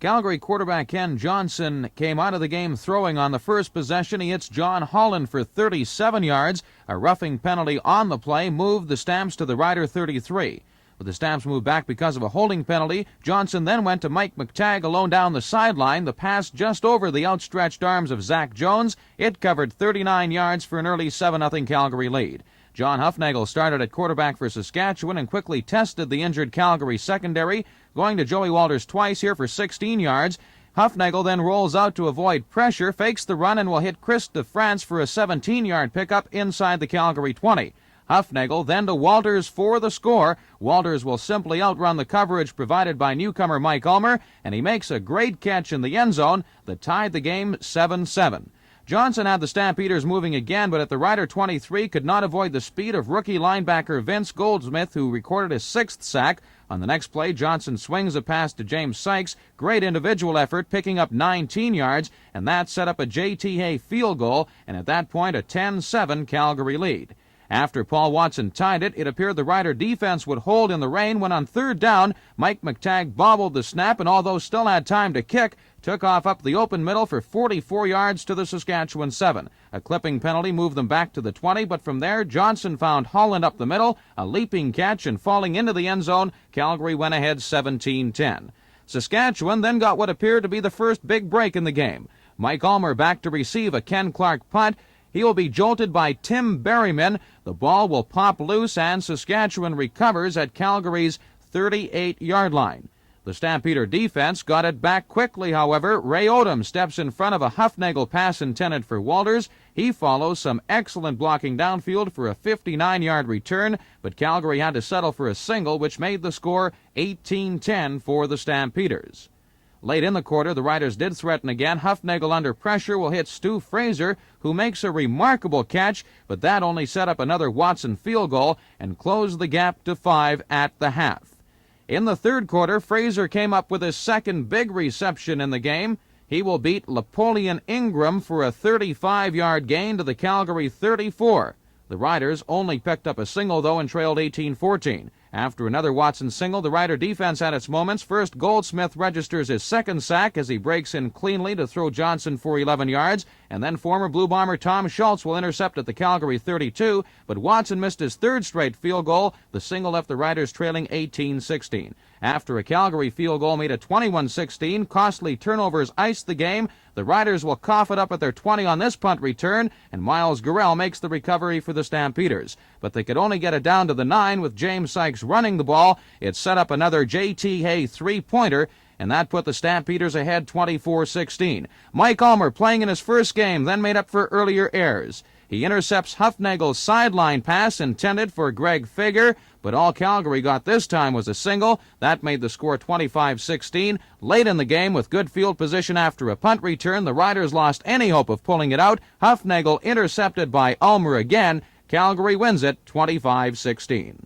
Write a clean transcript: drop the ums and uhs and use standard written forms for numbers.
Calgary quarterback Ken Johnson came out of the game throwing on the first possession. He hits John Holland for 37 yards. A roughing penalty on the play moved the Stamps to the Rider 33. But the Stamps moved back because of a holding penalty. Johnson then went to Mike McTagg alone down the sideline. The pass just over the outstretched arms of Zach Jones. It covered 39 yards for an early 7-0 Calgary lead. John Hufnagel started at quarterback for Saskatchewan and quickly tested the injured Calgary secondary, going to Joey Walters twice here for 16 yards. Hufnagel then rolls out to avoid pressure, fakes the run, and will hit Chris DeFrance for a 17-yard pickup inside the Calgary 20. Hufnagel then to Walters for the score. Walters will simply outrun the coverage provided by newcomer Mike Ulmer, and he makes a great catch in the end zone that tied the game 7-7. Johnson had the Stampeders moving again, but at the Rider 23 could not avoid the speed of rookie linebacker Vince Goldsmith, who recorded his 6th sack. On the next play, Johnson swings a pass to James Sykes. Great individual effort, picking up 19 yards, and that set up a J.T. Hay field goal, and at that point a 10-7 Calgary lead. After Paul Watson tied it, it appeared the Rider defense would hold in the rain when on third down, Mike McTagg bobbled the snap and although still had time to kick, took off up the open middle for 44 yards to the Saskatchewan 7. A clipping penalty moved them back to the 20, but from there, Johnson found Holland up the middle, a leaping catch, and falling into the end zone, Calgary went ahead 17-10. Saskatchewan then got what appeared to be the first big break in the game. Mike Ulmer back to receive a Ken Clark punt. He will be jolted by Tim Berryman. The ball will pop loose, and Saskatchewan recovers at Calgary's 38-yard line. The Stampeder defense got it back quickly, however. Ray Odom steps in front of a Hufnagel pass intended for Walters. He follows some excellent blocking downfield for a 59-yard return, but Calgary had to settle for a single, which made the score 18-10 for the Stampeders. Late in the quarter, the Riders did threaten again. Hufnagel under pressure will hit Stu Fraser, who makes a remarkable catch, but that only set up another Watson field goal and closed the gap to 5 at the half. In the third quarter, Fraser came up with his second big reception in the game. He will beat Napoleon Ingram for a 35-yard gain to the Calgary 34. The Riders only picked up a single, though, and trailed 18-14. After another Watson single, the Rider defense had its moments. First, Goldsmith registers his second sack as he breaks in cleanly to throw Johnson for 11 yards, and then former Blue Bomber Tom Schultz will intercept at the Calgary 32, but Watson missed his third straight field goal. The single left the Riders trailing 18-16. After a Calgary field goal made it 21-16, costly turnovers iced the game. The Riders will cough it up at their 20 on this punt return, and Miles Gurrell makes the recovery for the Stampeders. But they could only get it down to the 9 with James Sykes running the ball. It set up another J.T. Hay three-pointer, and that put the Stampeders ahead 24-16. Mike Ulmer, playing in his first game, then made up for earlier errors. He intercepts Hufnagel's sideline pass intended for Greg Fager, but all Calgary got this time was a single. That made the score 25-16. Late in the game, with good field position after a punt return, the Riders lost any hope of pulling it out. Hufnagel intercepted by Ulmer again. Calgary wins it 25-16.